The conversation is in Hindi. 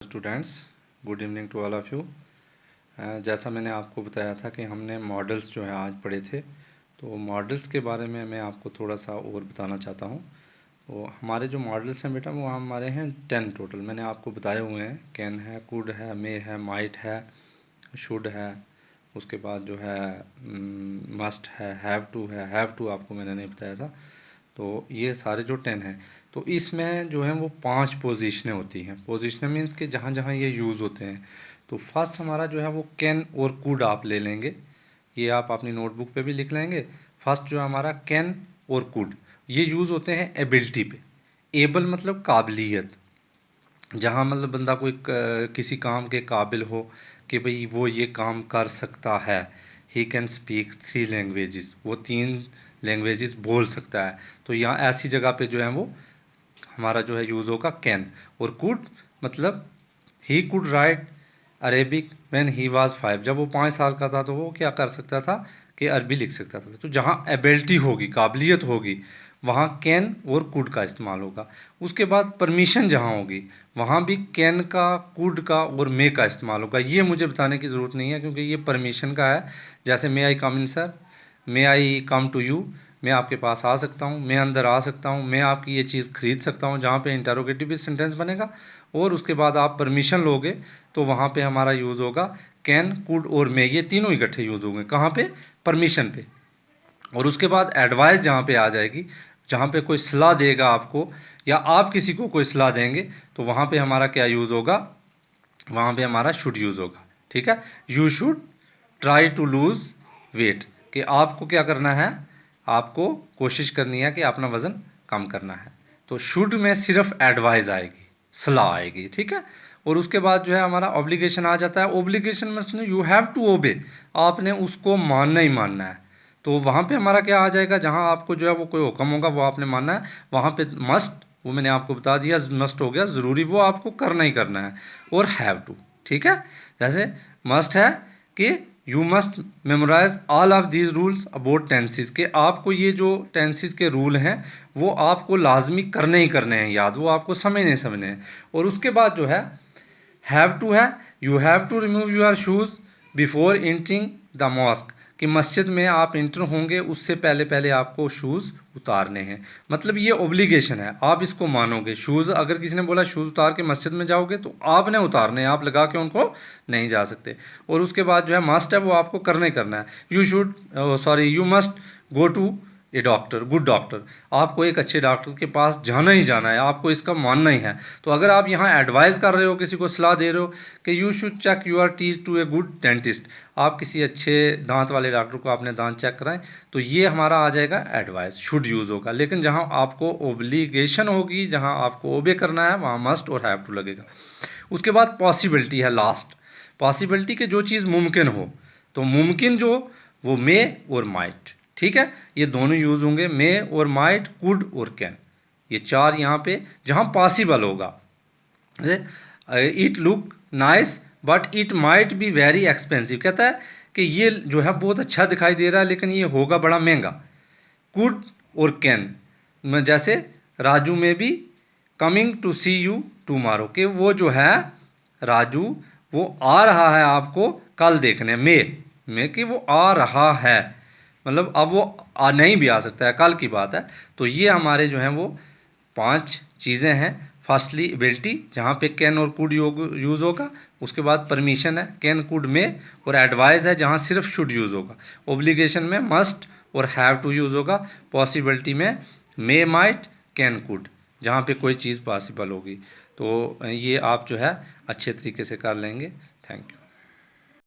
Students, good evening to all of you. जैसा मैंने आपको बताया था कि हमने मॉडल्स जो हैं आज पढ़े थे, तो मॉडल्स के बारे में मैं आपको थोड़ा सा और बताना चाहता हूँ। तो हमारे जो मॉडल्स हैं बेटा, वो हमारे हैं 10 टोटल। मैंने आपको बताए हुए हैं, कैन है, कुड है, मे है, माइट है, शुड है, उसके बाद जो है मस्ट है, हैव टू आपको मैंने नहीं बताया था। तो ये सारे जो 10 हैं, तो इसमें जो है वो 5 पोजीशनें होती हैं। पोजीशनें मीन्स कि जहाँ जहाँ ये यूज़ होते हैं। तो फर्स्ट हमारा जो है वो कैन और कुड आप ले लेंगे, ये आप अपनी नोटबुक पे भी लिख लेंगे। फर्स्ट जो हमारा कैन और कुड, ये यूज़ होते हैं एबिलिटी पे। एबल मतलब काबिलियत, जहाँ मतलब बंदा कोई किसी काम के काबिल हो कि भाई वो ये काम कर सकता है। ही कैन स्पीक 3 लैंग्वेजेस, वो 3 लैंग्वेजेस बोल सकता है। तो यहाँ ऐसी जगह पे जो है वो हमारा जो है यूज़ होगा कैन। और कुड मतलब he could write Arabic when he was 5, जब वो 5 साल का था तो वो क्या कर सकता था कि अरबी लिख सकता था। तो जहाँ एबिलिटी होगी, काबिलियत होगी, वहाँ कैन और कुड का इस्तेमाल होगा। उसके बाद परमिशन जहाँ होगी, वहाँ भी कैन का, कुड का और मे का इस्तेमाल होगा। ये मुझे बताने की ज़रूरत नहीं है क्योंकि ये परमिशन का है। जैसे may I come in sir, may I come to you, मैं आपके पास आ सकता हूँ, मैं अंदर आ सकता हूँ, मैं आपकी ये चीज़ खरीद सकता हूँ, जहाँ पे इंटरोगेटिव सेंटेंस बनेगा। और उसके बाद आप परमिशन लोगे तो वहाँ पे हमारा यूज़ होगा कैन, कुड और मे, ये तीनों इकट्ठे यूज़ होंगे। कहाँ पे? परमिशन पे। और उसके बाद एडवाइस जहाँ पे आ जाएगी, जहाँ पे कोई सलाह देगा आपको या आप किसी को कोई सलाह देंगे, तो वहाँ पे हमारा क्या यूज़ होगा? वहाँ पे हमारा शुड यूज़ होगा। ठीक है, you should try to lose weight, कि आपको क्या करना है, आपको कोशिश करनी है कि अपना वज़न कम करना है। तो शुड में सिर्फ एडवाइस आएगी, सलाह आएगी। ठीक है, और उसके बाद जो है हमारा ऑब्लिगेशन आ जाता है। ऑब्लिगेशन मतलब यू हैव टू ओबे, आपने उसको मानना ही मानना है। तो वहाँ पे हमारा क्या आ जाएगा, जहाँ आपको जो है वो कोई हुक्म होगा वो आपने मानना है। वहाँ पे मस्ट, वो मैंने आपको बता दिया, मस्ट हो गया ज़रूरी, वो आपको करना ही करना है। और हैव टू, ठीक है, जैसे मस्ट है कि you must memorise all of these rules about tenses, के आपको ये जो टेंसेस के रूल हैं वो आपको लाजमी करने ही करने हैं याद, वो आपको समझने हैं। और उसके बाद जो है हैव टू है, you have to remove your shoes before entering the mosque, कि मस्जिद में आप इंटर होंगे उससे पहले पहले आपको शूज़ उतारने हैं। मतलब ये ओब्लिगेशन है, आप इसको मानोगे। शूज़ अगर किसी ने बोला शूज़ उतार के मस्जिद में जाओगे तो आपने उतारने हैं, आप लगा के उनको नहीं जा सकते। और उसके बाद जो है मस्ट है, वो आपको करना ही करना है। You should you must go to a doctor, good doctor, आपको एक अच्छे डॉक्टर के पास जाना ही जाना है, आपको इसका मानना ही है। तो अगर आप यहाँ एडवाइस कर रहे हो, किसी को सलाह दे रहे हो कि you should check your teeth to a good dentist, आप किसी अच्छे दांत वाले डॉक्टर को आपने दांत चेक कराएं, तो ये हमारा आ जाएगा एडवाइस, शुड यूज़ होगा। लेकिन जहाँ आपको ओब्लिगेशन होगी, जहाँ आपको ओबे करना है, वहाँ मस्ट और हैव टू लगेगा। उसके बाद पॉसिबिलिटी है लास्ट। पॉसिबिलिटी के जो चीज़ मुमकिन हो, तो मुमकिन जो वो मे और माइट। ठीक है, ये दोनों यूज़ होंगे, मे और माइट, कुड और कैन, ये 4 यहाँ पे जहाँ पॉसिबल होगा। It look nice but it might be very expensive, कहता है कि ये जो है बहुत अच्छा दिखाई दे रहा है लेकिन ये होगा बड़ा महंगा। कुड और कैन में जैसे राजू में भी coming to see you tomorrow, कि वो जो है राजू वो आ रहा है आपको कल देखने में कि वो आ रहा है, मतलब अब वो नहीं भी आ सकता है, कल की बात है। तो ये हमारे जो हैं वो 5 चीज़ें हैं। फर्स्टली एबिलिटी, जहाँ पे कैन और कुड यूज़ होगा। उसके बाद परमिशन है, कैन कुड में, और एडवाइस है जहाँ सिर्फ शुड यूज़ होगा। ओब्लिगेशन में मस्ट और हैव टू यूज़ होगा। पॉसिबिलिटी में मे, माइट, कैन, कुड, जहाँ पे कोई चीज़ पॉसिबल होगी। तो ये आप जो है अच्छे तरीके से कर लेंगे। Thank you.